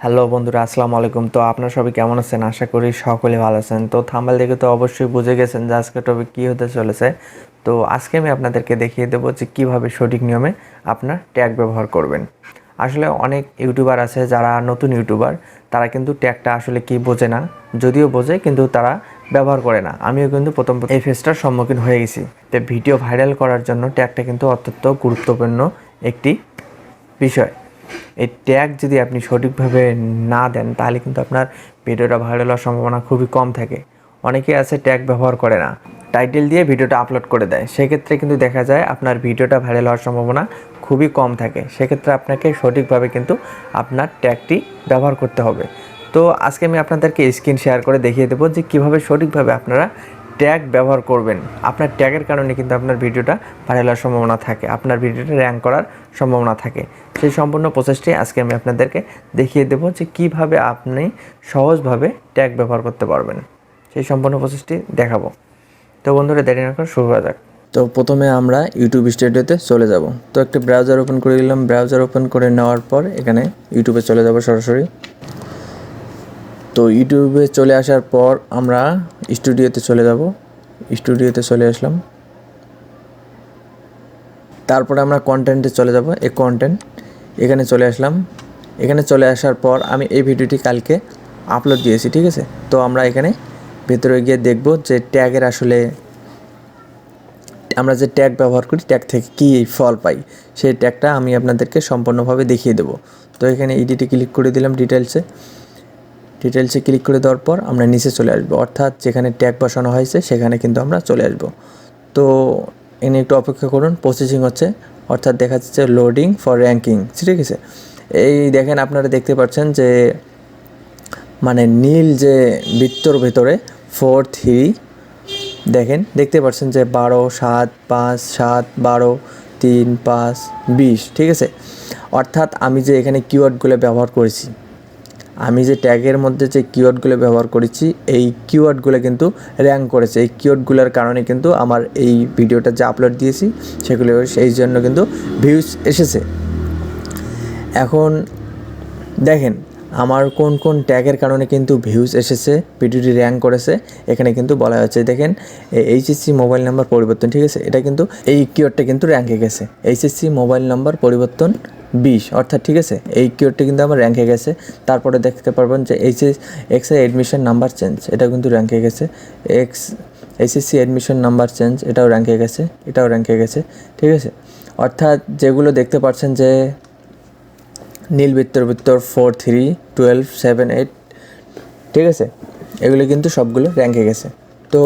Hello বন্ধুরা, আসসালামু আলাইকুম। তো আপনারা সবাই কেমন আছেন? আশা করি সকলে ভালো আছেন। তো থাম্বনেল দেখে তো অবশ্যই বুঝে গেছেন যে আজকের টপিক কী হতে চলেছে। তো আজকে আমি আপনাদেরকে দেখিয়ে দেবো যে কীভাবে সঠিক নিয়মে আপনার ট্যাগ ব্যবহার করবেন। আসলে অনেক ইউটিউবার আছে যারা নতুন ইউটিউবার, তারা কিন্তু ট্যাগটা আসলে কি বোঝে না, যদিও বোঝে কিন্তু তারা ব্যবহার করে না। আমিও কিন্তু প্রথম এই ফেসটার সম্মুখীন হয়ে গেছি। তো ভিডিও ভাইরাল করার জন্য ট্যাগটা কিন্তু অত্যন্ত গুরুত্বপূর্ণ একটি বিষয়। এই ট্যাগ যদি আপনি সঠিকভাবে না দেন তাহলে কিন্তু আপনার ভিডিওটা ভাইরাল হওয়ার সম্ভাবনা খুবই কম থাকে। অনেকে আছে ট্যাগ ব্যবহার করে না, টাইটেল দিয়ে ভিডিওটা আপলোড করে দেয়, সেক্ষেত্রে কিন্তু দেখা যায় আপনার ভিডিওটা ভাইরাল হওয়ার সম্ভাবনা খুবই কম থাকে। সেক্ষেত্রে আপনাকে সঠিকভাবে কিন্তু আপনার ট্যাগটি ব্যবহার করতে হবে। তো আজকে আমি আপনাদেরকে স্ক্রিন শেয়ার করে দেখিয়ে দেবো যে কীভাবে সঠিকভাবে আপনারা ট্যাগ ব্যবহার করবেন। আপনার ট্যাগের কারণে কিন্তু আপনার ভিডিওটা ভাইরাল হওয়ার সম্ভাবনা থাকে, আপনার ভিডিওটা র্যাঙ্ক করার সম্ভাবনা থাকে। সেই সম্পূর্ণ প্রসেসটি আজকে আমি আপনাদেরকে দেখিয়ে দেবো যে কীভাবে আপনি সহজভাবে ট্যাগ ব্যবহার করতে পারবেন। সেই সম্পূর্ণ প্রসেসটি দেখাবো। তো বন্ধুরা, দেরি না করে শুরু করা যাক। তো প্রথমে আমরা ইউটিউব স্টুডিওতে চলে যাব। তো একটা ব্রাউজার ওপেন করে দিলাম। ব্রাউজার ওপেন করে নেওয়ার পর এখানে ইউটিউবে চলে যাব সরাসরি। তো ইউটিউবে চলে আসার পর আমরা স্টুডিওতে চলে যাব। স্টুডিওতে চলে আসলাম। তারপরে আমরা কন্টেন্টে চলে যাব। এই কন্টেন্ট এখানে চলে আসলাম। এখানে চলে আসার পর আমি এই ভিডিওটি কালকে আপলোড দিয়েছি, ঠিক আছে। তো আমরা এখানে ভেতরে গিয়ে দেখব যে ট্যাগের আসলে আমরা যে ট্যাগ ব্যবহার করি ট্যাগ থেকে কী ফল পাই, সেই ট্যাগটা আমি আপনাদেরকে সম্পূর্ণভাবে দেখিয়ে দেবো। তো এখানে এডিটে ক্লিক করে দিলাম। ডিটেলসে ক্লিক করে দেওয়ার পর আমরা নিচে চলে আসবো, অর্থাৎ যেখানে ট্যাগ বসানো হয়েছে সেখানে কিন্তু আমরা চলে আসব। তো এনে একটু অপেক্ষা করুন, প্রসেসিং হচ্ছে, অর্থাৎ দেখা যাচ্ছে লোডিং ফর র্যাঙ্কিং, ঠিক আছে। এই দেখেন, আপনারা দেখতে পাচ্ছেন যে মানে নীল যে বৃত্তর ভেতরে 4 3 দেখতে পাচ্ছেন যে 12 7 5 7 12 3 5 20, ঠিক আছে। অর্থাৎ আমি যে এখানে কিওয়ার্ডগুলো ব্যবহার করেছি, আমি যে ট্যাগের মধ্যে যে কিওয়ার্ডগুলো ব্যবহার করেছি, এই কিওয়ার্ডগুলো কিন্তু র্যাঙ্ক করেছে। এই কিওয়ার্ডগুলোর কারণে কিন্তু আমার এই ভিডিওটা যে আপলোড দিয়েছি সেগুলো সেই জন্য কিন্তু ভিউজ এসেছে। এখন দেখেন আমার কোন কোন ট্যাগের কারণে কিন্তু ভিউজ এসেছে, ভিডিওটি র্যাঙ্ক করেছে। এখানে কিন্তু বলা হয়েছে, দেখেন এইচএসসি মোবাইল নাম্বার পরিবর্তন, ঠিক আছে। এটা কিন্তু এই কিওয়ার্ডটা কিন্তু র্যাঙ্কে গেছে, এইচএসসি মোবাইল নাম্বার পরিবর্তন 20, অর্থাৎ ঠিক আছে, এই কিওয়ার্ডটা কিন্তু আমার র্যাঙ্কে গেছে। তারপরে দেখতে পারবেন যে এক্স অ্যাডমিশন নাম্বার চেঞ্জ, এটাও কিন্তু র্যাঙ্কে গেছে। এইচএসসি অ্যাডমিশন নাম্বার চেঞ্জ, এটাও র্যাঙ্কে গেছে, ঠিক আছে। অর্থাৎ যেগুলো দেখতে পাচ্ছেন যে নীল বৃত্তর 4 3 12 7 8, ঠিক আছে, এগুলো কিন্তু সবগুলো র্যাঙ্কে গেছে। তো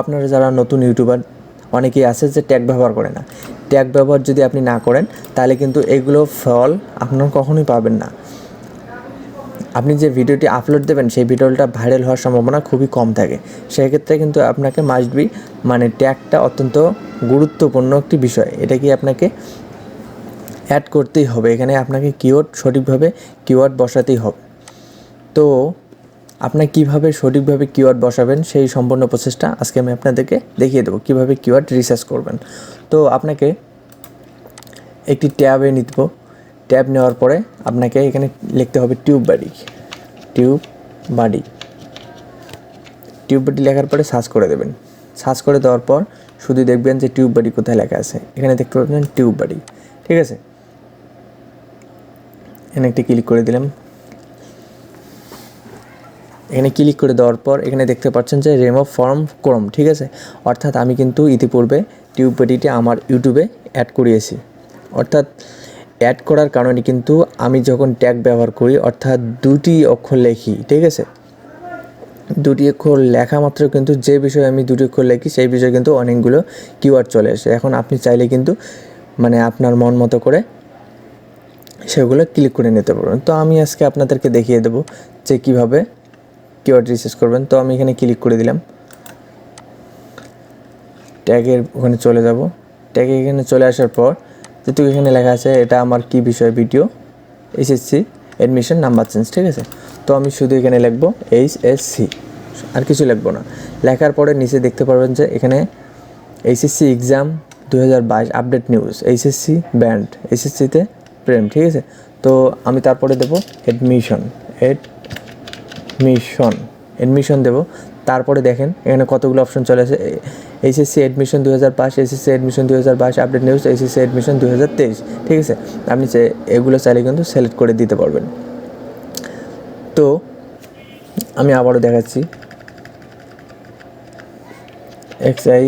আপনারা যারা নতুন ইউটিউবার, অনেকেই আছে যে ট্যাগ ব্যবহার করে না। ট্যাগ ব্যবহার যদি আপনি না করেন তাহলে কিন্তু এগুলো ফল আপনার কখনোই পাবেন না। আপনি যে ভিডিওটি আপলোড দেবেন সেই ভিডিওটা ভাইরাল হওয়ার সম্ভাবনা খুবই কম থাকে। সেক্ষেত্রে কিন্তু আপনাকে মাস্ট বি মানে ট্যাগটা অত্যন্ত গুরুত্বপূর্ণ একটি বিষয়, এটা কি আপনাকে অ্যাড করতেই হবে। এখানে আপনাকে কিওয়ার্ড সঠিকভাবে কিওয়ার্ড বসাতেই হবে। তো আপনার কীভাবে সঠিকভাবে কিওয়ার্ড বসাবেন সেই সম্পূর্ণ প্রসেসটা আজকে আমি আপনাদেরকে দেখিয়ে দেবো, কীভাবে কিওয়ার্ড রিসার্চ করবেন। তো আপনাকে একটি ট্যাবে নিব। ট্যাব নেওয়ার পরে আপনাকে এখানে লিখতে হবে টিউব বাডি লেখার পরে সার্চ করে দেবেন। সার্চ করে দেওয়ার পর শুধু দেখবেন যে টিউব বাডি কোথায় লেখা আছে। এখানে দেখতে পাবেন টিউব বাডি, ঠিক আছে। এখানে একটি ক্লিক করে দিলাম। এখানে ক্লিক করে দেওয়ার পর এখানে দেখতে পাচ্ছেন যে রিমুভ ফ্রম ক্রোম, ঠিক আছে। অর্থাৎ আমি কিন্তু ইতিপূর্বে টিউব বাডিটি আমার ইউটিউবে অ্যাড করিয়েছি। অর্থাৎ অ্যাড করার কারণে কিন্তু আমি যখন ট্যাগ ব্যবহার করি, অর্থাৎ 2টি অক্ষর লেখি, ঠিক আছে, 2টি অক্ষর লেখা মাত্র কিন্তু যে বিষয়ে আমি 2টি অক্ষর লিখি সেই বিষয়ে কিন্তু অনেকগুলো কিওয়ার্ড চলে আসে। এখন আপনি চাইলে কিন্তু মানে আপনার মন মতো করে সেগুলো ক্লিক করে নিতে পারবেন। তো আমি আজকে আপনাদেরকে দেখিয়ে দেবো যে কীভাবে কিওয়ার্ড রিসার্চ করবেন। তো আমি এখানে ক্লিক করে দিলাম। ট্যাগের ওখানে চলে যাব। ট্যাগে এখানে চলে আসার পর যেহেতু এখানে লেখা আছে এটা আমার কি বিষয়, video HSC admission number change, ঠিক আছে। তো আমি শুধু এখানে লিখবো এইচএসসি, আর কিছু লিখবো না। লেখার পরে নিচে দেখতে পারবেন যে এখানে HSC exam 2022 update news, HSC band, এইচএসসিতে প্রেম, ঠিক আছে। তো আমি তারপরে দেবো এডমিশন দেবো। তারপরে দেখেন এখানে কতগুলো অপশন চলে আসে, HSC admission 2005, HSC admission 2022, update news, HSC admission 2023, ঠিক আছে। আপনি এগুলো চাইলে কিন্তু সিলেক্ট করে দিতে পারবেন। তো আমি আবারও দেখাচ্ছি, এক্সআই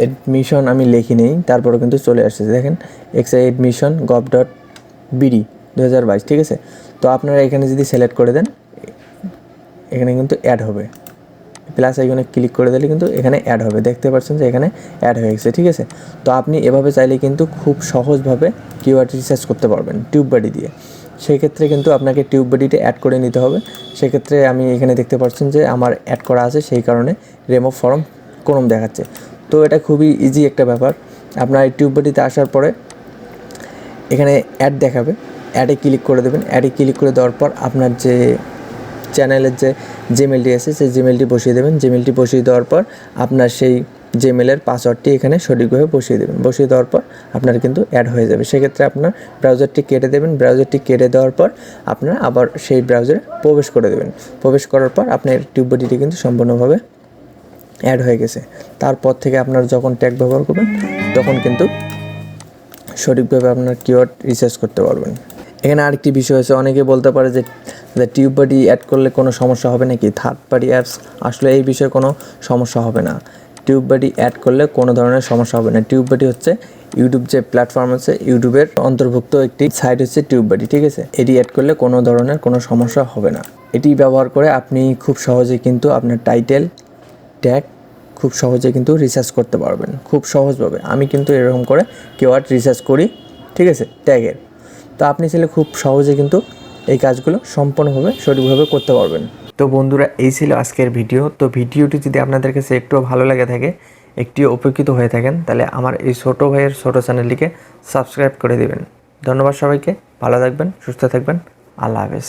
এডমিশন আমি লিখি নেই, তারপরে কিন্তু চলে আসছে দেখেন এক্সআই এডমিশন gov.bd 2022, ঠিক আছে। তো আপনারা এখানে যদি সিলেক্ট করে দেন এখানে কিন্তু অ্যাড হবে, প্লাস আইকনে ক্লিক করে দিলে কিন্তু এখানে অ্যাড হবে, দেখতে পাচ্ছেন যে এখানে অ্যাড হয়ে গেছে, ঠিক আছে। তো আপনি এভাবে চাইলে কিন্তু খুব সহজভাবে কিওয়ার্ড রিসার্চ করতে পারবেন টিউববাডি দিয়ে। সেই ক্ষেত্রে কিন্তু আপনাকে টিউববাডিটা অ্যাড করে নিতে হবে। সেক্ষেত্রে আমি এখানে দেখতে পাচ্ছেন যে আমার অ্যাড করা আছে, সেই কারণে রিমুভ ফর্ম কোলম দেখাচ্ছে। তো এটা খুবই ইজি একটা ব্যাপার। আপনার এই টিউববাডিতে আসার পরে এখানে অ্যাড দেখাবে, অ্যাডে ক্লিক করে দেবেন। অ্যাডে ক্লিক করে দেওয়ার পর আপনার যে চ্যানেলের যে জিমেলটি আছে সেই জিমেলটি বসিয়ে দেবেন। জিমেলটি বসিয়ে দেওয়ার পর আপনার সেই জিমেলের পাসওয়ার্ডটি এখানে সঠিকভাবে বসিয়ে দেবেন। বসিয়ে দেওয়ার পর আপনার কিন্তু অ্যাড হয়ে যাবে। সেক্ষেত্রে আপনার ব্রাউজারটি কেটে দেবেন। ব্রাউজারটি কেটে দেওয়ার পর আপনারা আবার সেই ব্রাউজারে প্রবেশ করে দেবেন। প্রবেশ করার পর আপনার টিউববাডিটি কিন্তু সম্পূর্ণভাবে অ্যাড হয়ে গেছে। তারপর থেকে আপনারা যখন ট্যাগ ব্যবহার করবেন তখন কিন্তু সঠিকভাবে আপনার কিওয়ার্ড রিসার্চ করতে পারবেন। এখানে আরেকটি বিষয় আছে, অনেকে বলতে পারে যে টিউববাডি অ্যাড করলে কোনো সমস্যা হবে নাকি, থার্ড পার্টি অ্যাপস। আসলে এই বিষয়ে কোনো সমস্যা হবে না। টিউববাডি অ্যাড করলে কোনো ধরনের সমস্যা হবে না। টিউববাডি হচ্ছে ইউটিউব যে প্ল্যাটফর্ম আছে, ইউটিউবের অন্তর্ভুক্ত একটি সাইট হচ্ছে টিউববাডি, ঠিক আছে। এটি অ্যাড করলে কোনো ধরনের কোনো সমস্যা হবে না। এটি ব্যবহার করে আপনি খুব সহজে কিন্তু আপনার টাইটেল ট্যাগ খুব সহজে কিন্তু রিসার্চ করতে পারবেন, খুব সহজভাবে। আমি কিন্তু এরকম করে কিওয়ার্ড রিসার্চ করি, ঠিক আছে, ট্যাগের। তো আপনি চাইলে খুব সহজে কিন্তু এই কাজগুলো সম্পূর্ণভাবে সঠিকভাবে করতে পারবেন। তো বন্ধুরা, এই ছিল আজকের ভিডিও। তো ভিডিওটি যদি আপনাদের কাছে একটুও ভালো লাগে থাকে, একটিও উপকৃত হয়ে থাকেন, তাহলে আমার এই ছোটো ভাইয়ের ছোটো চ্যানেলটিকে সাবস্ক্রাইব করে দেবেন। ধন্যবাদ সবাইকে, ভালো থাকবেন, সুস্থ থাকবেন, আল্লাহ হাফেজ।